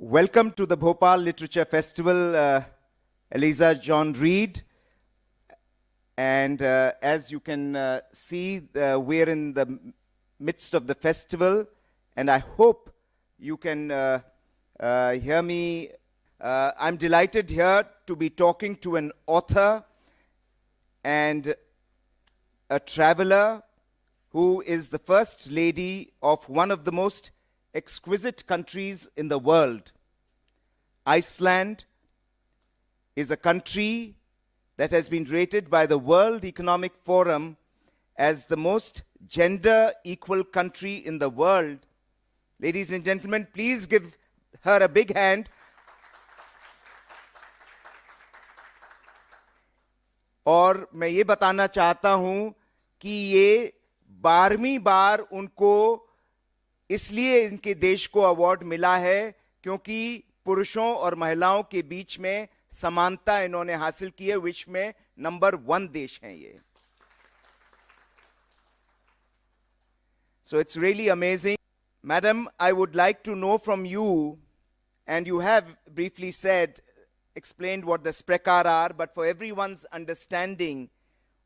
Welcome to the Bhopal Literature Festival, Eliza Reid. And as you can see, we're in the midst of the festival, and I hope you can hear me. I'm delighted here to be talking to an author and a traveler who is the First Lady of one of the most exquisite countries in the world. Iceland is a country that has been rated by the World Economic Forum as the most gender equal country in the world. Ladies and gentlemen, please give her a big hand. और मैं ये बताना चाहता हूं कि ये 12वीं बार उनको इसलिए इनके देश को अवार्ड मिला है क्योंकि पुरुषों और महिलाओं के बीच में समानता इन्होंने हासिल की है. विश्व में नंबर 1 देश हैं ये. So it's really amazing. Madam, I would like to know from you, and you have briefly explained what the Sprakkar are, but for everyone's understanding,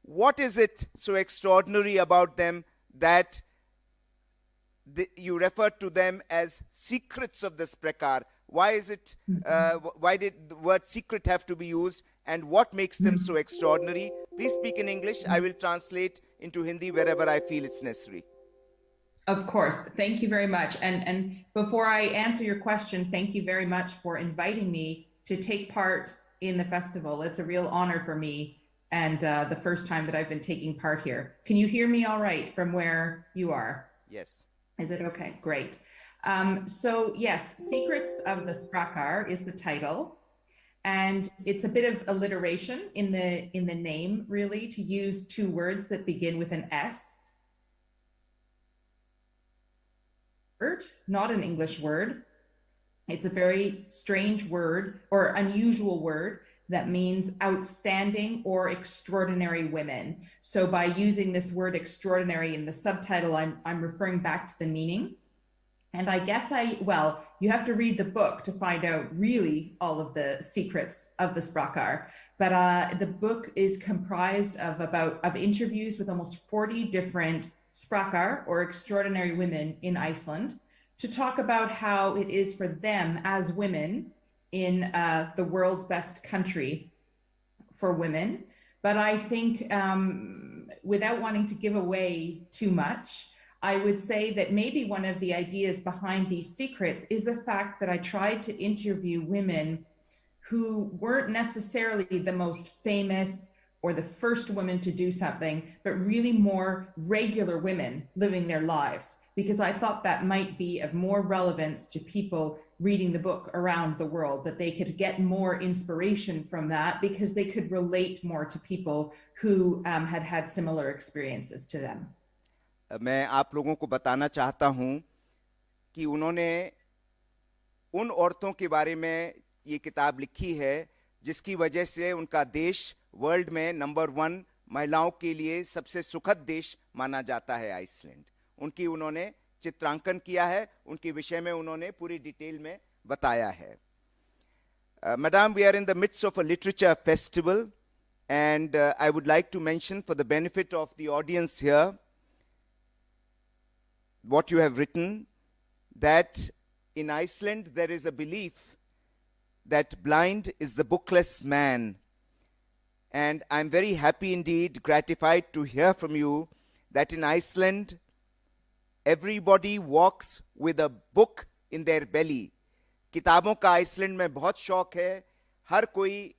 what is it so extraordinary about them that you refer to them as secrets of the Sprakkar? Why is it? Why did the word secret have to be used, and what makes them so extraordinary? Please speak in English. I will translate into Hindi wherever I feel it's necessary. Of course. Thank you very much. And before I answer your question, thank you very much for inviting me to take part in the festival. It's a real honor for me, and the first time that I've been taking part here. Can you hear me all right from where you are? Yes. Is it okay? Great. So yes, Secrets of the Sprakkar is the title, and it's a bit of alliteration in the name, really, to use 2 words that begin with an S. Not an English word. It's a very strange word or unusual word that means outstanding or extraordinary women. So by using this word extraordinary in the subtitle, I'm referring back to the meaning. And I guess you have to read the book to find out really all of the secrets of the Sprakkar. But the book is comprised of interviews with almost 40 different Sprakkar or extraordinary women in Iceland to talk about how it is for them as women in the world's best country for women. But I think without wanting to give away too much, I would say that maybe one of the ideas behind these secrets is the fact that I tried to interview women who weren't necessarily the most famous or the first women to do something, but really more regular women living their lives, because I thought that might be of more relevance to people reading the book around the world, that they could get more inspiration from that because they could relate more to people who had had similar experiences to them. मैं आप लोगों को बताना चाहता हूं कि उन्होंने उन औरतों के बारे में ये किताब लिखी है जिसकी वजह से उनका देश वर्ल्ड में नंबर 1 महिलाओं के लिए सबसे सुखद देश माना जाता है. आइसलैंड उनकी उन्होंने चित्रांकन किया है, उनके विषय में उन्होंने पूरी डिटेल में बताया है. Madam, we are in the midst of a literature festival, and I would like to mention for the benefit of the audience here what you have written, that in Iceland there is a belief that blind is the bookless man. And I'm very happy indeed, gratified to hear from you that in Iceland, everybody walks with a book in their belly. किताबों का Iceland में बहुत शौक है. हर कोई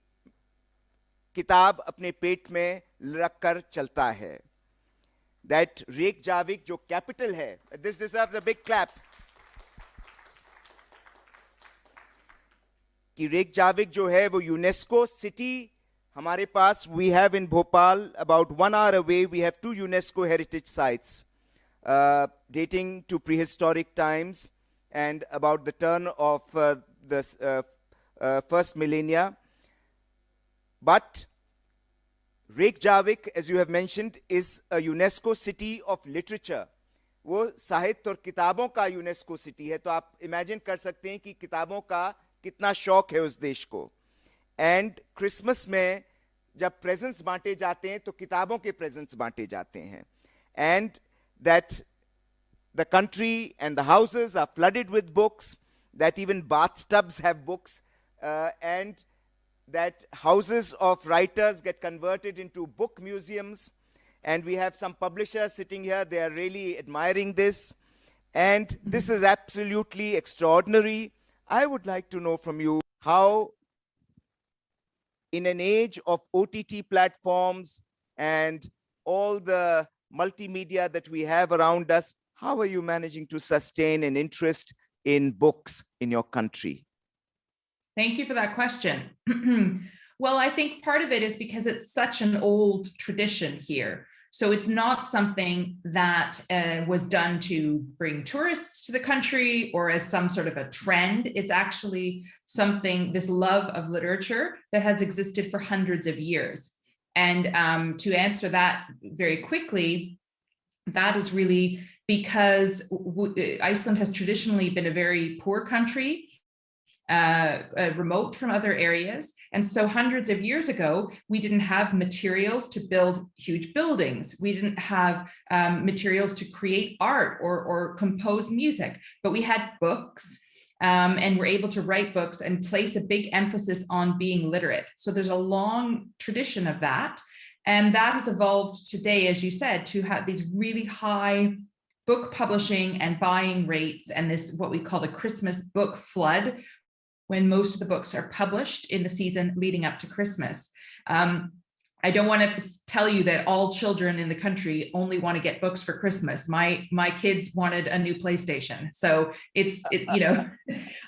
किताब अपने पेट में रखकर चलता है. That Reykjavik, जो कैपिटल है, this deserves a big clap. कि Reykjavik जो है वो यूनेस्को सिटी हमारे पास, we have in Bhopal, about 1 hour away, we have 2 UNESCO heritage sites dating to prehistoric times and about the turn of the first millennia. But Reykjavik, as you have mentioned, is a UNESCO city of literature. वो साहित्य और किताबों का UNESCO city है, तो आप imagine कर सकते हैं कि किताबों का कितना शौक है उस देश को। एंड क्रिसमस में जब प्रेजेंट्स बांटे जाते हैं तो किताबों के प्रेजेंट्स बांटे जाते हैं, and that the country and the houses are flooded with books, that even bathtubs have books, and that houses of writers get converted into book museums. And we have some publishers sitting here, they are really admiring this. And this is absolutely extraordinary. I would like to know from you how, in an age of OTT platforms and all the multimedia that we have around us, how are you managing to sustain an interest in books in your country? Thank you for that question. Well, I think part of it is because it's such an old tradition here. So it's not something that was done to bring tourists to the country or as some sort of a trend. It's actually something, this love of literature that has existed for hundreds of years. And to answer that very quickly, that is really because Iceland has traditionally been a very poor country, remote from other areas. And so hundreds of years ago, we didn't have materials to build huge buildings. We didn't have materials to create art or compose music, but we had books. And we're able to write books and place a big emphasis on being literate. So there's a long tradition of that. And that has evolved today, as you said, to have these really high book publishing and buying rates, and this what we call the Christmas book flood, when most of the books are published in the season leading up to Christmas. I don't want to tell you that all children in the country only want to get books for Christmas. My kids wanted a new PlayStation, so you know,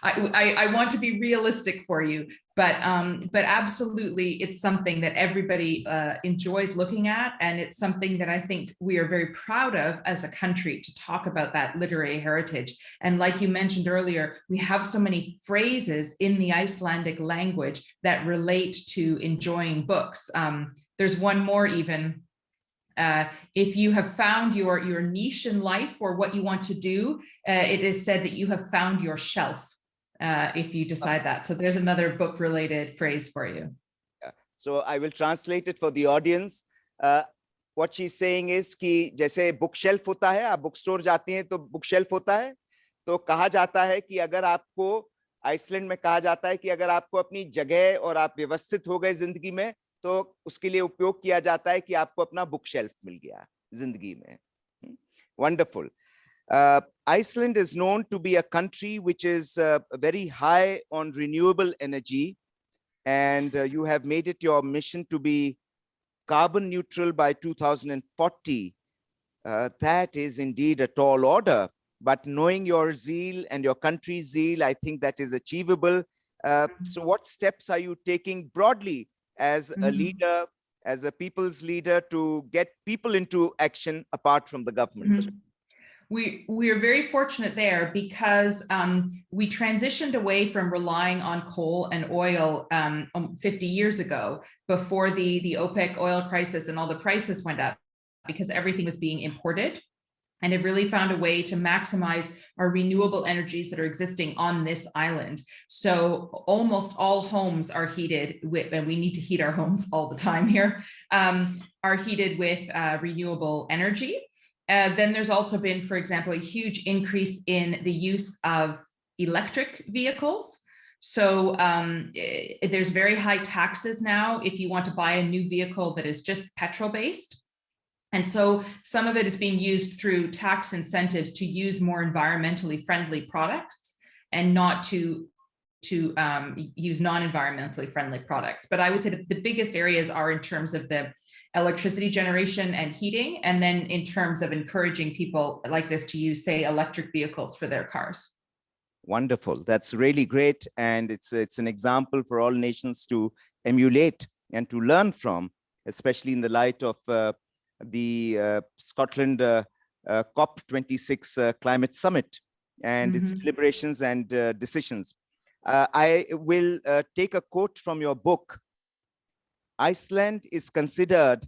I want to be realistic for you, but absolutely, it's something that everybody enjoys looking at, and it's something that I think we are very proud of as a country to talk about that literary heritage. And like you mentioned earlier, we have so many phrases in the Icelandic language that relate to enjoying books. There's one more even. If you have found your niche in life or what you want to do, it is said that you have found your shelf, if you decide that. So there's another book related phrase for you. So I will translate it for the audience. What she's saying is कि जैसे book shelf होता है, आप book store जाते हैं तो book shelf होता है, तो कहा जाता है कि अगर आपको आइसलैंड में कहा जाता है कि अगर आपको अपनी जगह और आप व्यवस्थित हो गए जिंदगी में, तो उसके लिए उपयोग किया जाता है कि आपको अपना बुक शेल्फ मिल गया जिंदगी में. Wonderful. Iceland is known to be a country which is very high on renewable energy, and you have made it your mission to be carbon neutral by 2040. That is indeed a tall order, but knowing your zeal and your country's zeal, I think that is achievable. So what steps are you taking broadly as a leader, as a people's leader, to get people into action apart from the government? We are very fortunate there because we transitioned away from relying on coal and oil 50 years ago, before the OPEC oil crisis and all the prices went up, because everything was being imported. And have really found a way to maximize our renewable energies that are existing on this island. So almost all homes are heated with, and we need to heat our homes all the time here, are heated with renewable energy. Then there's also been, for example, a huge increase in the use of electric vehicles. So there's very high taxes now if you want to buy a new vehicle that is just petrol-based. And so some of it is being used through tax incentives to use more environmentally friendly products and not to use non-environmentally friendly products. But I would say the biggest areas are in terms of the electricity generation and heating, and then in terms of encouraging people like this to use, say, electric vehicles for their cars. Wonderful. That's really great. And it's an example for all nations to emulate and to learn from, especially in the light of the Scotland COP26 climate summit and its deliberations and decisions. I will take a quote from your book. Iceland is considered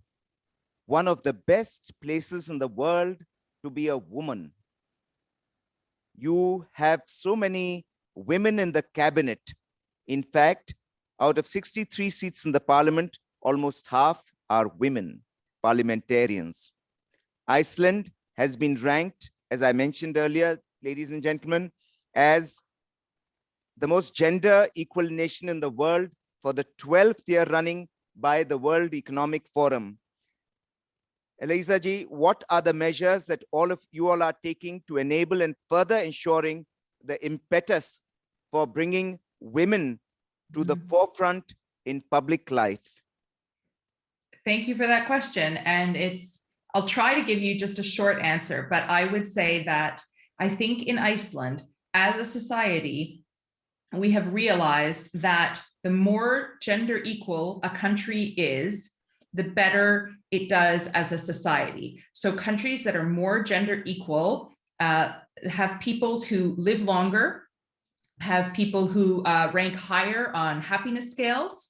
one of the best places in the world to be a woman. you have so many women in the cabinet. In fact, out of 63 seats in the parliament, almost half are women parliamentarians. Iceland has been ranked, as I mentioned earlier, ladies and gentlemen, as the most gender equal nation in the world for the 12th year running by the World Economic Forum. Eliza ji, what are the measures that all of you all are taking to enable and further ensuring the impetus for bringing women to the forefront in public life? Thank you for that question. And I'll try to give you just a short answer, but I would say that I think in Iceland, as a society, we have realized that the more gender equal a country is, the better it does as a society. So countries that are more gender equal have peoples who live longer, have people who rank higher on happiness scales,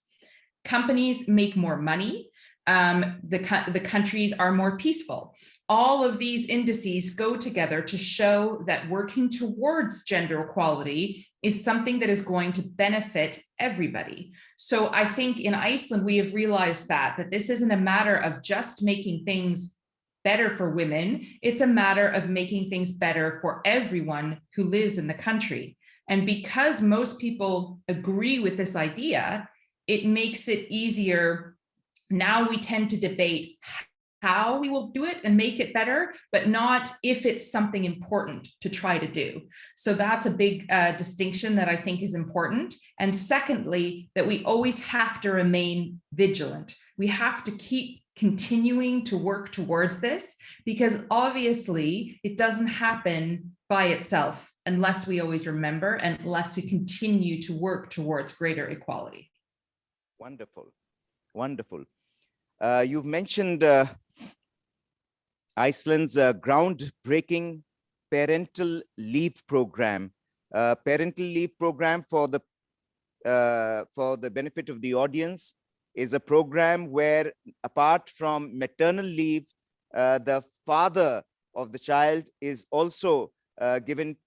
companies make more money, the countries are more peaceful. All of these indices go together to show that working towards gender equality is something that is going to benefit everybody. So I think in Iceland, we have realized that this isn't a matter of just making things better for women, it's a matter of making things better for everyone who lives in the country. And because most people agree with this idea, it makes it easier. Now we tend to debate how we will do it and make it better, but not if it's something important to try to do. So that's a big distinction that I think is important. And secondly, that we always have to remain vigilant. We have to keep continuing to work towards this, because obviously it doesn't happen by itself unless we always remember and unless we continue to work towards greater equality. Wonderful, wonderful. You've mentioned Iceland's groundbreaking parental leave program. Parental leave program, for the benefit of the audience, is a program where, apart from maternal leave, the father of the child is also given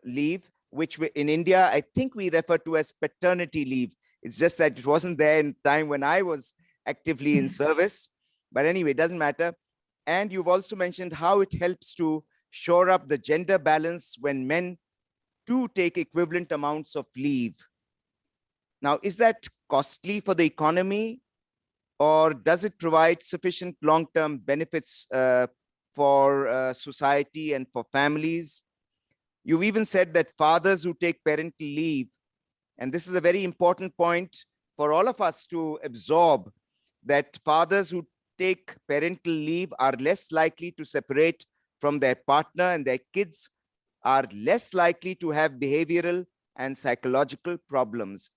leave, which in India, I think we refer to as paternity leave. It's just that it wasn't there in time when I was actively in service. But anyway, it doesn't matter. And you've also mentioned how it helps to shore up the gender balance when men do take equivalent amounts of leave. Now, is that costly for the economy, or does it provide sufficient long-term benefits for society and for families? You've even said that fathers who take parental leave, and this is a very important point for all of us to absorb, that fathers who take parental leave are less likely to separate from their partner, and their kids are less likely to have behavioral and psychological problems.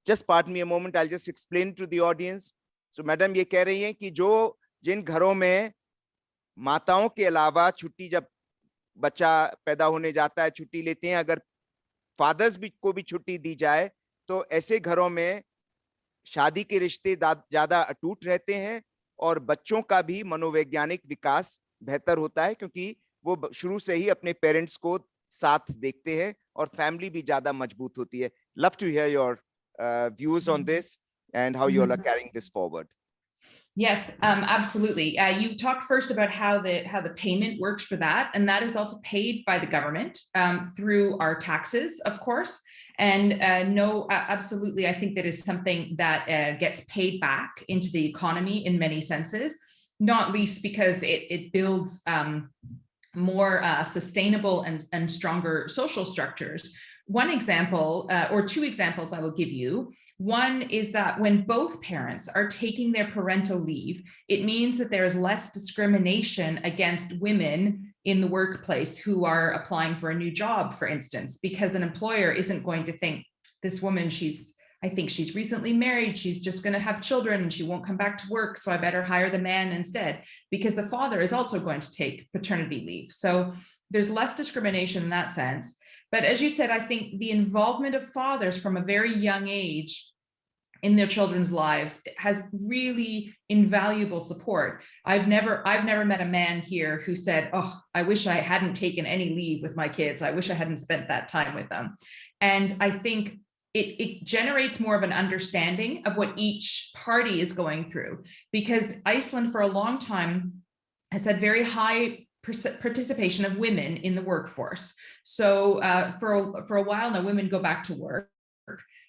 Just pardon me a moment, I'll just explain to the audience. So madam ये कह रही हैं कि जो जिन घरों में माताओं के अलावा छुट्टी, जब बच्चा पैदा होने जाता है छुट्टी लेते हैं, अगर फादर्स को भी छुट्टी दी जाए तो ऐसे घरों में शादी के रिश्ते ज्यादा अटूट रहते हैं और बच्चों का भी मनोवैज्ञानिक विकास बेहतर होता है, क्योंकि वो शुरू से ही अपने पेरेंट्स को साथ देखते हैं और फैमिली भी ज्यादा मजबूत होती है. Love to hear your views on this and how you all are carrying this forward. Yes, absolutely. You talked first about how the payment works for that, and that is also paid by the government through our taxes, of course. And no, absolutely, I think that is something that gets paid back into the economy in many senses, not least because it builds more sustainable and stronger social structures. One example, or two examples I will give you. One is that when both parents are taking their parental leave, it means that there is less discrimination against women in the workplace who are applying for a new job, for instance, because an employer isn't going to think, this woman, I think she's recently married, she's just going to have children and she won't come back to work, so I better hire the man instead, because the father is also going to take paternity leave. So there's less discrimination in that sense. But as you said, I think the involvement of fathers from a very young age in their children's lives has really invaluable support. I've never met a man here who said, oh, I wish I hadn't taken any leave with my kids. I wish I hadn't spent that time with them. And I think it generates more of an understanding of what each party is going through, because Iceland for a long time has had very high participation of women in the workforce. So for a while now, women go back to work.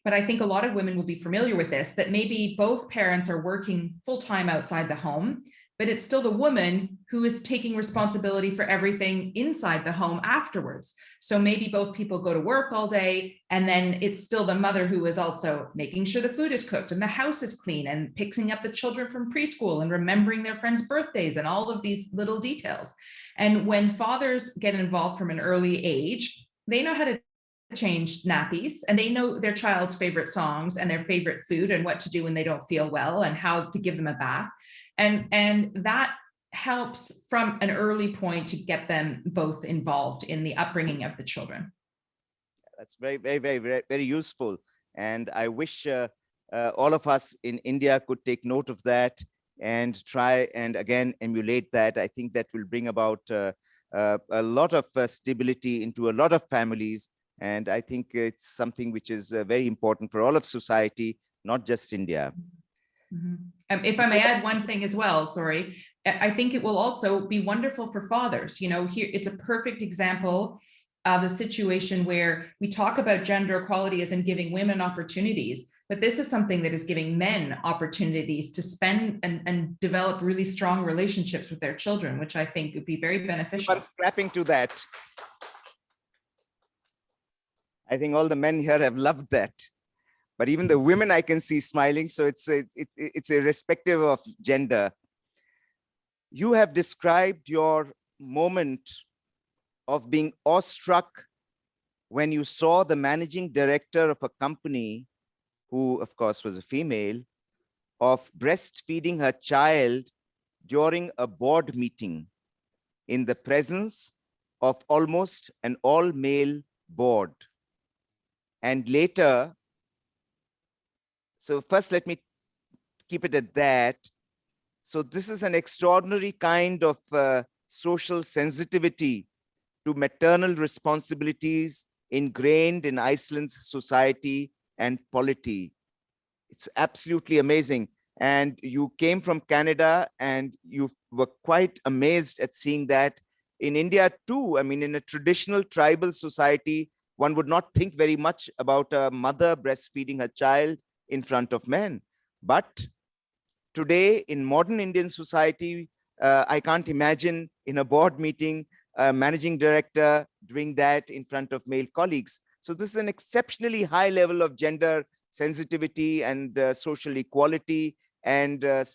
But I think a lot of women will be familiar with this, that maybe both parents are working full-time outside the home, but it's still the woman who is taking responsibility for everything inside the home afterwards. So maybe both people go to work all day, and then it's still the mother who is also making sure the food is cooked and the house is clean and picking up the children from preschool and remembering their friends' birthdays and all of these little details. And when fathers get involved from an early age, they know how to change nappies, and they know their child's favorite songs and their favorite food and what to do when they don't feel well and how to give them a bath. And that helps from an early point to get them both involved in the upbringing of the children. That's very useful. And I wish all of us in India could take note of that and try and again emulate that. I think that will bring about a lot of stability into a lot of families. And I think it's something which is very important for all of society, not just India. Mm-hmm. If I may add one thing as well, sorry, I think it will also be wonderful for fathers. You know, here it's a perfect example of a situation where we talk about gender equality as in giving women opportunities, but this is something that is giving men opportunities to spend and develop really strong relationships with their children, which I think would be very beneficial. Scrapping to that. I think all the men here have loved that, but even the women I can see smiling. So it's irrespective of gender. You have described your moment of being awestruck when you saw the managing director of a company, who of course was a female, of breastfeeding her child during a board meeting in the presence of almost an all-male board. And later, so first let me keep it at that. So this is an extraordinary kind of social sensitivity to maternal responsibilities ingrained in Iceland's society and polity. It's absolutely amazing. And you came from Canada and you were quite amazed at seeing that in India too. I mean, in a traditional tribal society, one would not think very much about a mother breastfeeding her child in front of men. But today in modern Indian society, I can't imagine in a board meeting, a managing director doing that in front of male colleagues. So this is an exceptionally high level of gender sensitivity and social equality and a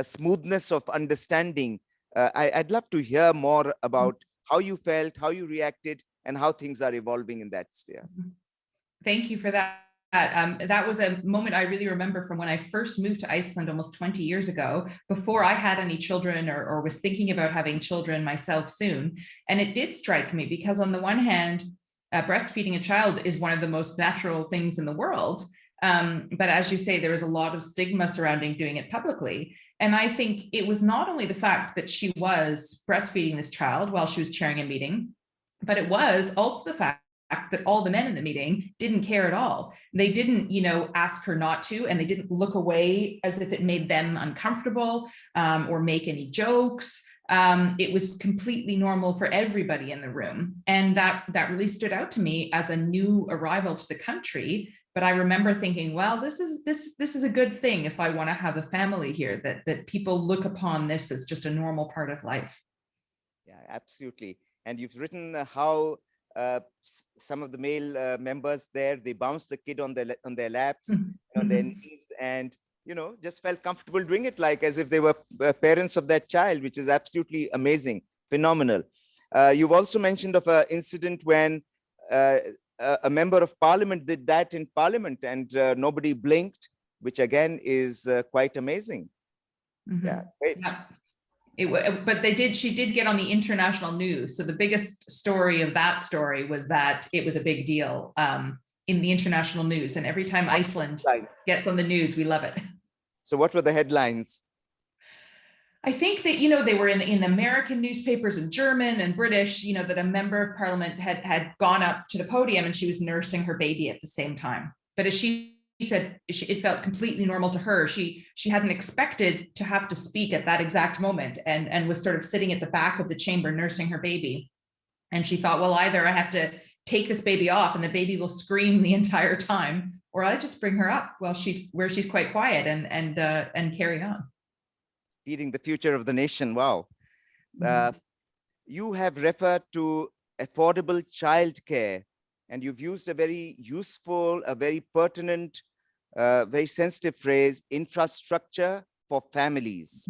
smoothness of understanding. I'd love to hear more about how you felt, how you reacted, and how things are evolving in that sphere. Thank you for that. That was a moment I really remember from when I first moved to Iceland almost 20 years ago, before I had any children or was thinking about having children myself soon. And it did strike me because on the one hand, breastfeeding a child is one of the most natural things in the world. But as you say, there is a lot of stigma surrounding doing it publicly. And I think it was not only the fact that she was breastfeeding this child while she was chairing a meeting, but it was also the fact that all the men in the meeting didn't care at all. They didn't, ask her not to, and they didn't look away as if it made them uncomfortable or make any jokes. It was completely normal for everybody in the room. And that really stood out to me as a new arrival to the country. But I remember thinking, well, this is a good thing if I want to have a family here, that people look upon this as just a normal part of life. Yeah, absolutely. And you've written how some of the male members there, they bounced the kid on their laps, on their knees, and just felt comfortable doing it, like as if they were parents of that child, which is absolutely amazing, phenomenal. You've also mentioned of an incident when a member of parliament did that in parliament and nobody blinked, which again is quite amazing. Yeah, great. Yeah. But she did get on the international news. So the biggest story of that story was that it was a big deal. in the international news. And every time Iceland gets on the news, we love it. So what were the headlines? I think that, you know, they were in the American newspapers and German and British, you know, that a member of parliament had gone up to the podium and she was nursing her baby at the same time. But as she said, it felt completely normal to her. She hadn't expected to have to speak at that exact moment, and was sort of sitting at the back of the chamber nursing her baby. And she thought, well, either I have to take this baby off and the baby will scream the entire time, or I just bring her up while she's quite quiet and carry on. Feeding the future of the nation. Wow. You have referred to affordable childcare, and you've used a very useful, a very pertinent, very sensitive phrase, infrastructure for families.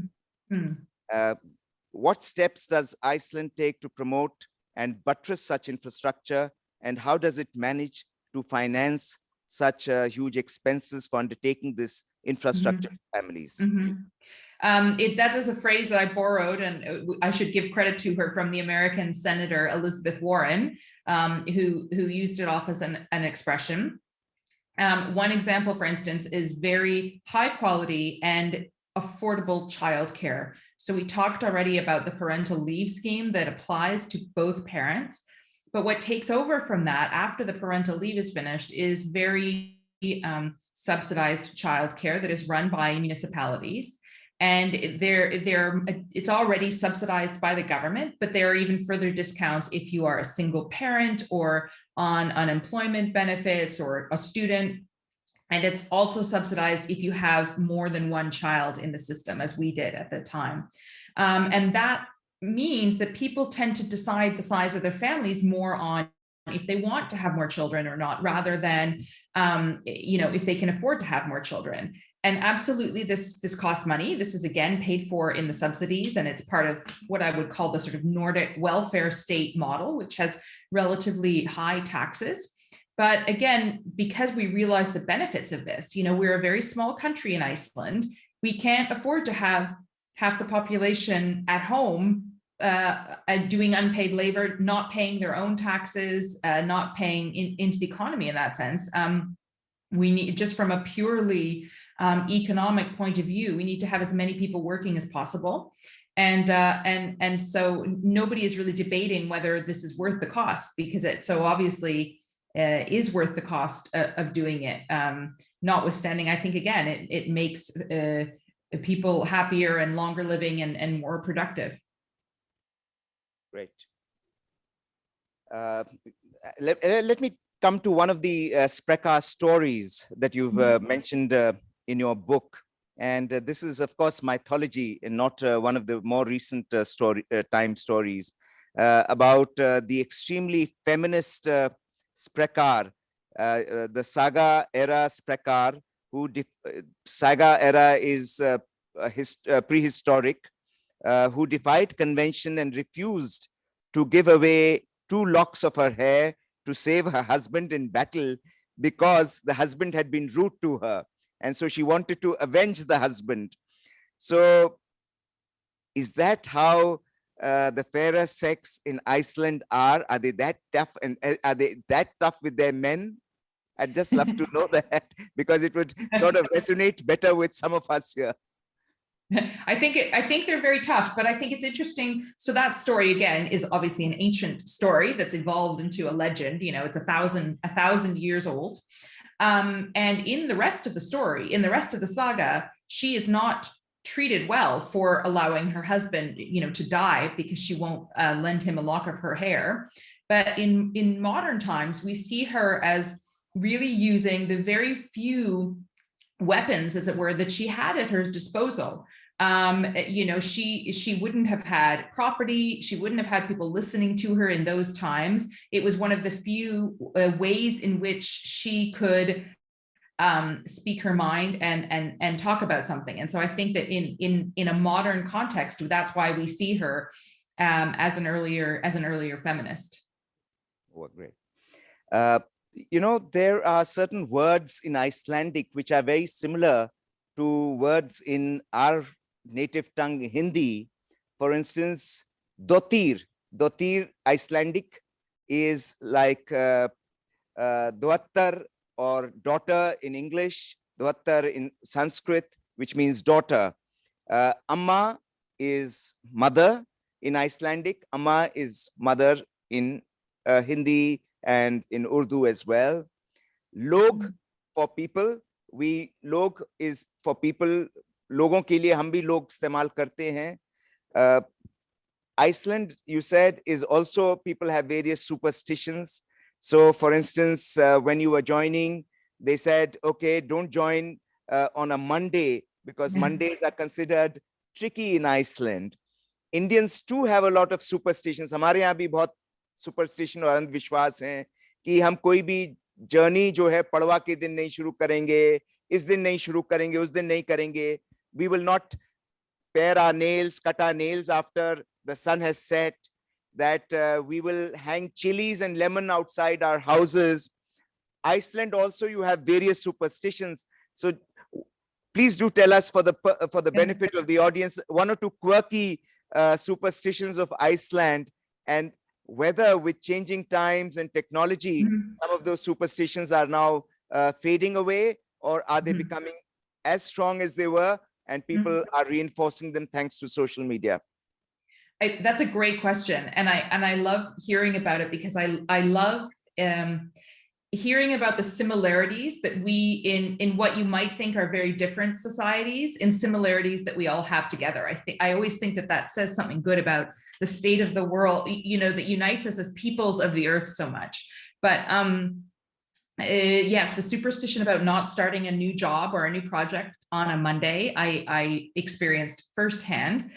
What steps does Iceland take to promote and buttress such infrastructure, and how does it manage to finance such huge expenses for undertaking this infrastructure for families? That is a phrase that I borrowed, and I should give credit to her, from the American Senator Elizabeth Warren, who used it off as an expression. One example, for instance, is very high quality and affordable childcare. So we talked already about the parental leave scheme that applies to both parents, but what takes over from that after the parental leave is finished is very subsidized childcare that is run by municipalities. And it's already subsidized by the government, but there are even further discounts if you are a single parent or on unemployment benefits or a student. And it's also subsidized if you have more than one child in the system, as we did at the time. And that means that people tend to decide the size of their families more on if they want to have more children or not, rather than, you know, if they can afford to have more children. And absolutely, this costs money. This is again paid for in the subsidies, and it's part of what I would call the sort of Nordic welfare state model, which has relatively high taxes. But again, because we realize the benefits of this, you know, we're a very small country in Iceland. We can't afford to have half the population at home doing unpaid labor, not paying their own taxes, not paying into the economy in that sense. We need, just from a purely economic point of view, we need to have as many people working as possible. And so nobody is really debating whether this is worth the cost, because it so obviously is worth the cost of doing it. Notwithstanding, I think, again, it makes people happier and longer living and more productive. Great. Let me come to one of the Sprakkar stories that you've mentioned in your book. And this is, of course, mythology and not one of the more recent time stories about the extremely feminist Sprakkar, the saga era Sprakkar, who saga era is prehistoric, who defied convention and refused to give away 2 locks of her hair to save her husband in battle, because the husband had been rude to her. And so she wanted to avenge the husband. So is that how the fairer sex in Iceland are? Are they that tough, and are they that tough with their men? I'd just love to know that, because it would sort of resonate better with some of us here. I think they're very tough, but I think it's interesting. So that story, again, is obviously an ancient story that's evolved into a legend. You know, it's a thousand years old. And in the rest of the story, in the rest of the saga, she is not treated well for allowing her husband, you know, to die because she won't lend him a lock of her hair. But in modern times, we see her as really using the very few weapons, as it were, that she had at her disposal. You know, she wouldn't have had property. She wouldn't have had people listening to her in those times. It was one of the few ways in which she could speak her mind and talk about something. And so I think that in a modern context, that's why we see her as an earlier feminist. Oh, great. You know, there are certain words in Icelandic which are very similar to words in our native tongue, Hindi. For instance, dotir. Dotir Icelandic is like Dwattar or daughter in English, Dwattar in Sanskrit, which means daughter. Amma is mother in Icelandic. Amma is mother in Hindi and in Urdu as well. Log for people. Log is for people. लोगों के लिए हम भी लोग इस्तेमाल करते हैं. Iceland, you said, is also, people have various superstitions. So for instance, when you were joining, they said, okay, don't join on a Monday because Mondays are considered tricky in Iceland. Indians too have a lot of superstitions. हमारे यहाँ भी बहुत superstition और अंधविश्वास हैं कि हम कोई भी जर्नी जो है पड़वा के दिन नहीं शुरू करेंगे, इस दिन नहीं शुरू करेंगे, उस दिन नहीं करेंगे. We will not pare our nails, cut our nails after the sun has set, that we will hang chilies and lemon outside our houses. Iceland also, you have various superstitions. So please do tell us, for the benefit of the audience, one or two quirky superstitions of Iceland, and whether with changing times and technology, some of those superstitions are now fading away, or are they becoming as strong as they were, and people are reinforcing them thanks to social media? That's a great question, and I love hearing about it, because I love hearing about the similarities that we in what you might think are very different societies, in similarities that we all have together. I always think that says something good about the state of the world, you know, that unites us as peoples of the earth so much. But yes, the superstition about not starting a new job or a new project on a Monday, I experienced firsthand.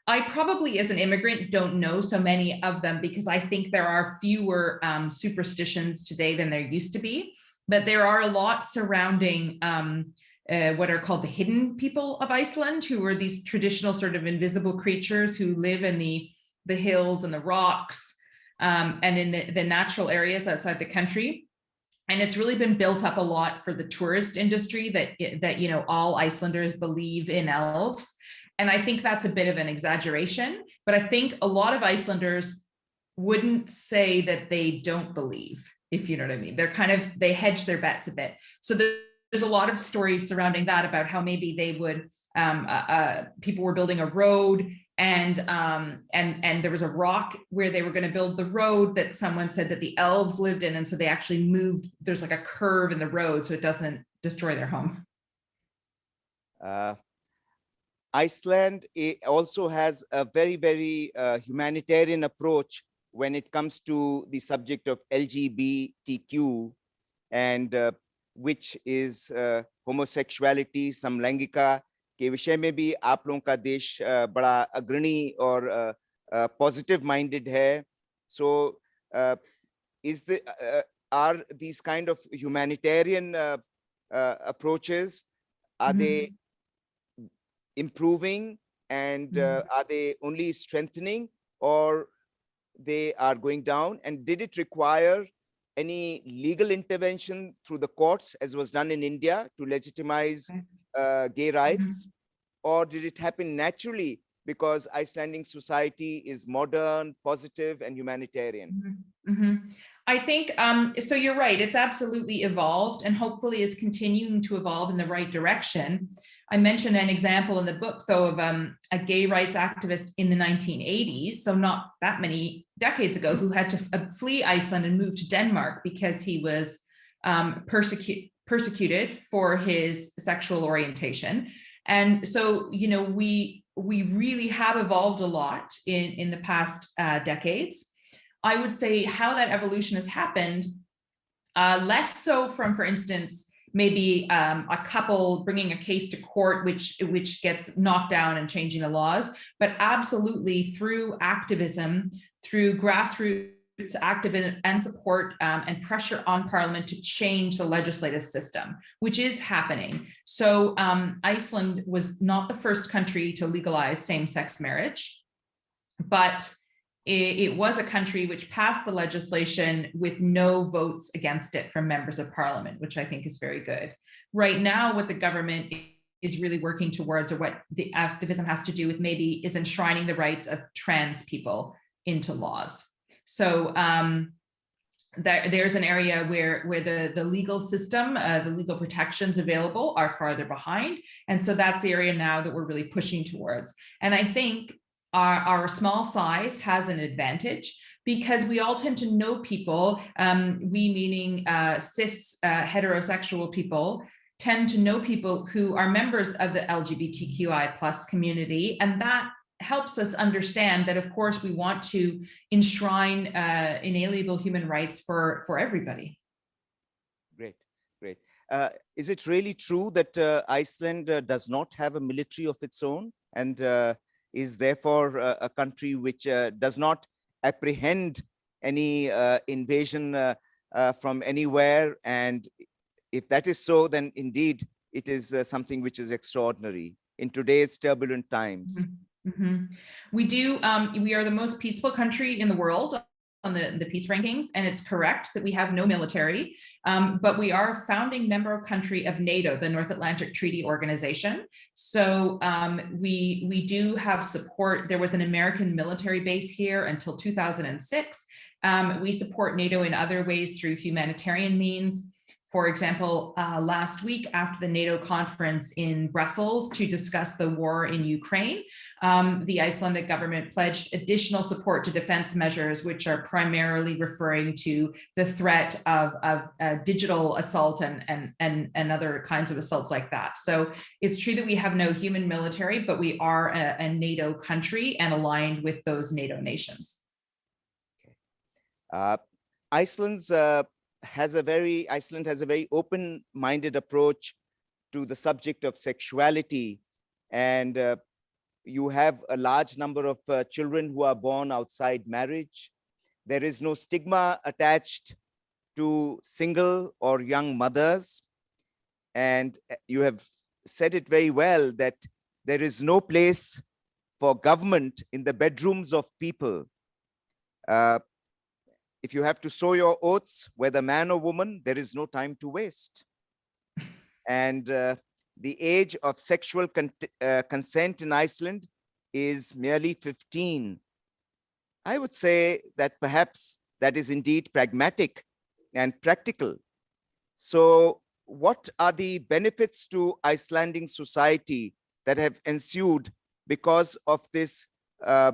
I probably, as an immigrant, don't know so many of them, because I think there are fewer superstitions today than there used to be. But there are a lot surrounding what are called the hidden people of Iceland, who are these traditional sort of invisible creatures who live in the hills and the rocks and in the natural areas outside the country. And it's really been built up a lot for the tourist industry, that you know, all Icelanders believe in elves. And I think that's a bit of an exaggeration, but I think a lot of Icelanders wouldn't say that they don't believe, if you know what I mean. They hedge their bets a bit. So there's a lot of stories surrounding that, about how maybe they would, people were building a road, and there was a rock where they were going to build the road that someone said that the elves lived in, and so they actually moved. There's like a curve in the road so it doesn't destroy their home. Iceland also has a very, very humanitarian approach when it comes to the subject of LGBTQ, and which is homosexuality, समलैंगिकता के विषय में भी आप लोगों का देश बड़ा अग्रणी और positive minded है. So are these kind of humanitarian approaches, are they improving, and are they only strengthening, or they are going down? And did it require any legal intervention through the courts, as was done in India, to legitimize gay rights, or did it happen naturally because Icelandic society is modern, positive, and humanitarian? I think, so you're right, it's absolutely evolved, and hopefully is continuing to evolve in the right direction. I mentioned an example in the book, though, of a gay rights activist in the 1980s, so not that many decades ago, who had to flee Iceland and move to Denmark because he was persecuted for his sexual orientation. And so, you know, we really have evolved a lot in the past decades. I would say how that evolution has happened, less so from, for instance, maybe a couple bringing a case to court, which gets knocked down and changing the laws, but absolutely through activism, through grassroots activism and support and pressure on Parliament to change the legislative system, which is happening. So Iceland was not the first country to legalize same-sex marriage, but it was a country which passed the legislation with no votes against it from members of Parliament, which I think is very good. Right now, what the government is really working towards, or what the activism has to do with, maybe, is enshrining the rights of trans people into laws. So there's an area where the legal system, the legal protections available are farther behind. And so that's the area now that we're really pushing towards. And I think our small size has an advantage because we all tend to know people, we meaning cis heterosexual people, tend to know people who are members of the LGBTQI plus community, and that helps us understand that, of course, we want to enshrine inalienable human rights for everybody. Great, great. Is it really true that Iceland does not have a military of its own, and is therefore a country which does not apprehend any invasion from anywhere? And if that is so, then indeed it is something which is extraordinary in today's turbulent times. Mm-hmm. We do. We are the most peaceful country in the world on the peace rankings, and it's correct that we have no military, but we are a founding member country of NATO, the North Atlantic Treaty Organization. So we do have support. There was an American military base here until 2006. We support NATO in other ways through humanitarian means. For example, last week after the NATO conference in Brussels to discuss the war in Ukraine, the Icelandic government pledged additional support to defense measures, which are primarily referring to the threat of digital assault and other kinds of assaults like that. So it's true that we have no human military, but we are a NATO country and aligned with those NATO nations. Okay. Iceland has a very open-minded approach to the subject of sexuality, and you have a large number of children who are born outside marriage. There is no stigma attached to single or young mothers, and you have said it very well that there is no place for government in the bedrooms of people. If you have to sow your oats, whether man or woman, there is no time to waste. And the age of sexual consent in Iceland is merely 15. I would say that perhaps that is indeed pragmatic and practical. So what are the benefits to Icelandic society that have ensued because of this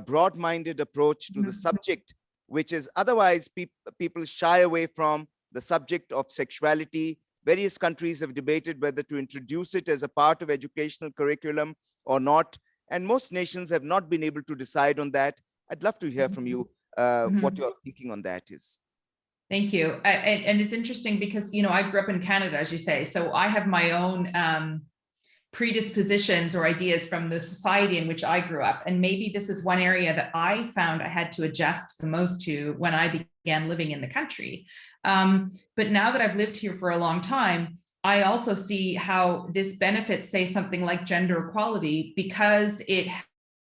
broad-minded approach to the subject, which is otherwise people shy away from the subject of sexuality? Various countries have debated whether to introduce it as a part of educational curriculum or not, and most nations have not been able to decide on that. I'd love to hear from you what your thinking on that is. Thank you. And it's interesting because, you know, I grew up in Canada, as you say, so I have my own predispositions or ideas from the society in which I grew up. And maybe this is one area that I found I had to adjust the most to when I began living in the country. But now that I've lived here for a long time, I also see how this benefits, say, something like gender equality, because it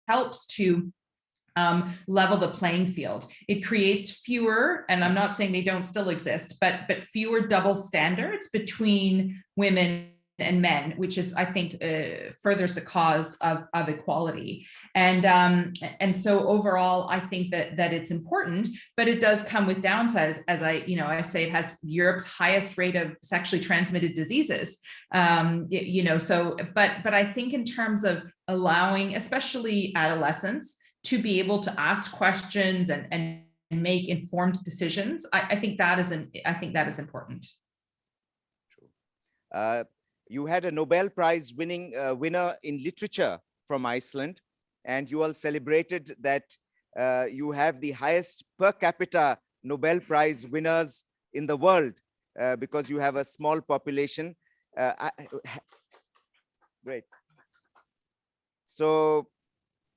helps to level the playing field. It creates fewer, and I'm not saying they don't still exist, but fewer double standards between women and men, which is, I think, furthers the cause of equality. And so overall, I think that it's important, but it does come with downsides. As I say, it has Europe's highest rate of sexually transmitted diseases. So, but I think in terms of allowing, especially adolescents, to be able to ask questions and make informed decisions, I think that is important. True. You had a Nobel Prize winner in literature from Iceland, and you all celebrated that you have the highest per capita Nobel Prize winners in the world because you have a small population. Great. So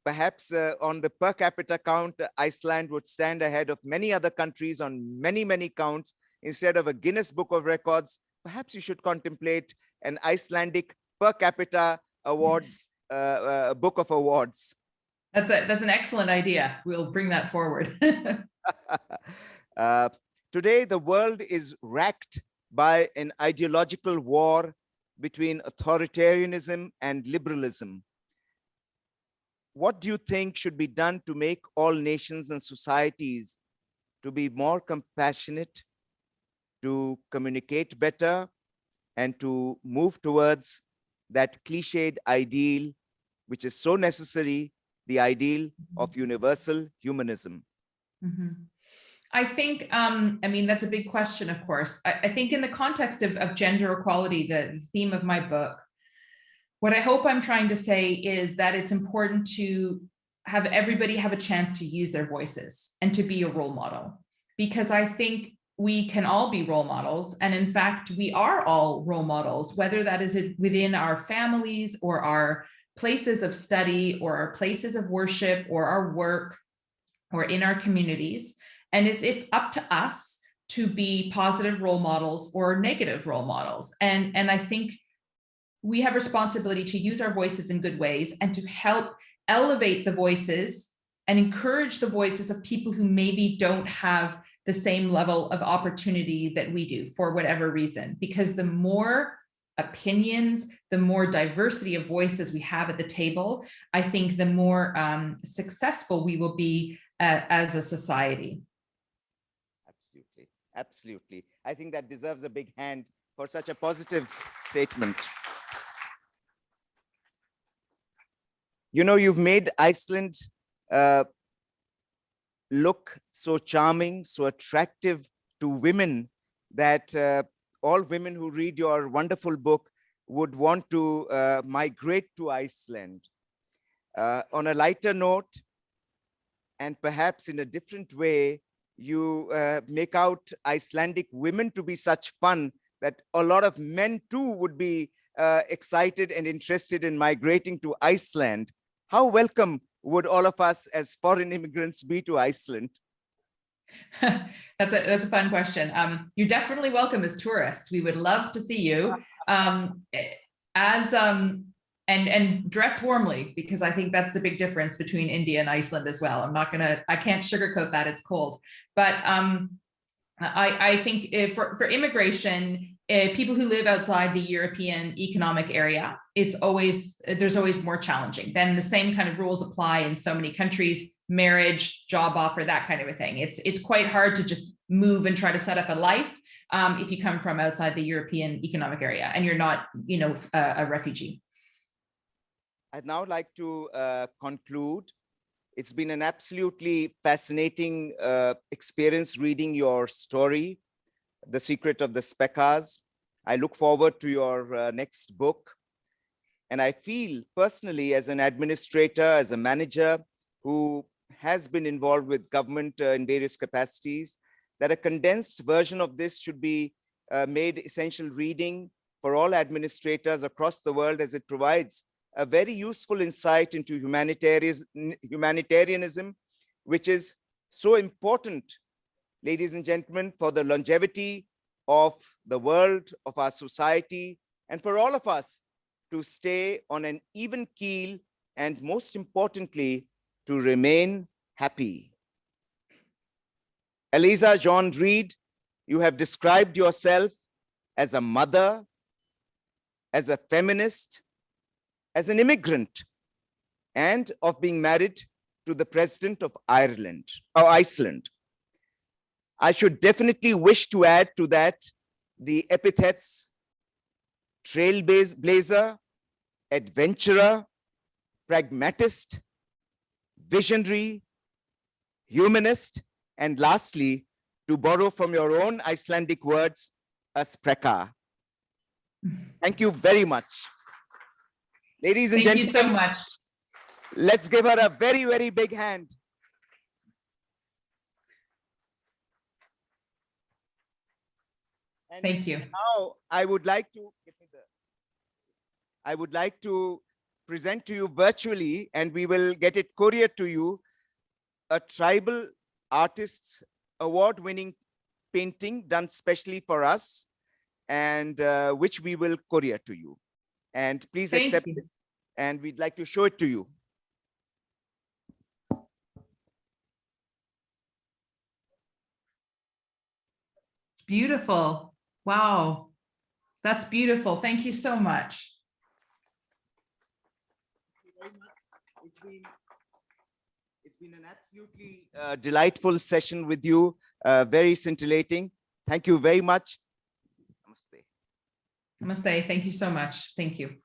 perhaps on the per capita count, Iceland would stand ahead of many other countries on many, many counts. Instead of a Guinness Book of Records, perhaps you should contemplate an Icelandic per capita awards, book of awards. That's an excellent idea. We'll bring that forward. Today, the world is racked by an ideological war between authoritarianism and liberalism. What do you think should be done to make all nations and societies to be more compassionate to communicate better, and to move towards that cliched ideal, which is so necessary, the ideal of universal humanism? Mhm. I think, I mean, that's a big question, of course. I think in the context of gender equality, the theme of my book, what I hope I'm trying to say is that it's important to have everybody have a chance to use their voices and to be a role model, because I think we can all be role models. And in fact, we are all role models, whether that is within our families or our places of study or our places of worship or our work or in our communities. And it's up to us to be positive role models or negative role models. And I think we have responsibility to use our voices in good ways and to help elevate the voices and encourage the voices of people who maybe don't have the same level of opportunity that we do for whatever reason. Because the more opinions, the more diversity of voices we have at the table, I think the more successful we will be as a society. Absolutely, absolutely. I think that deserves a big hand for such a positive statement. You know, you've made Iceland look so charming, so attractive to women that all women who read your wonderful book would want to migrate to Iceland. On a lighter note, and perhaps in a different way, you make out Icelandic women to be such fun that a lot of men too would be excited and interested in migrating to Iceland. How welcome would all of us as foreign immigrants be to Iceland? That's a fun question. You're definitely welcome as tourists. We would love to see you. And dress warmly, because I think that's the big difference between India and Iceland as well. I can't sugarcoat that, it's cold. But I think for immigration, people who live outside the European economic area, there's always more challenging. Then the same kind of rules apply in so many countries: marriage, job offer, that kind of a thing. It's quite hard to just move and try to set up a life if you come from outside the European economic area and you're not, a refugee. I'd now like to conclude. It's been an absolutely fascinating experience reading your story, The Secret of the Sprakkars. I look forward to your next book. And I feel personally, as an administrator, as a manager who has been involved with government in various capacities, that a condensed version of this should be made essential reading for all administrators across the world, as it provides a very useful insight into humanitarianism, which is so important, ladies and gentlemen, for the longevity of the world, of our society, and for all of us to stay on an even keel, and most importantly, to remain happy. Eliza Reid, you have described yourself as a mother, as a feminist, as an immigrant, and of being married to the president of Iceland. I should definitely wish to add to that the epithets trailblazer, adventurer, pragmatist, visionary, humanist, and lastly, to borrow from your own Icelandic words, a Sprakkar. Thank you very much. Ladies and gentlemen, thank you so much. Let's give her a very, very big hand. And thank you. now I would like to present to you virtually, and we will get it couriered to you, a tribal artists award-winning painting done specially for us, and which we will courier to you. And please accept it, and we'd like to show it to you. It's beautiful. Wow. That's beautiful. Thank you so much. Thank you very much. It's been an absolutely delightful session with you, very scintillating. Thank you very much. Namaste. Namaste. Thank you so much. Thank you.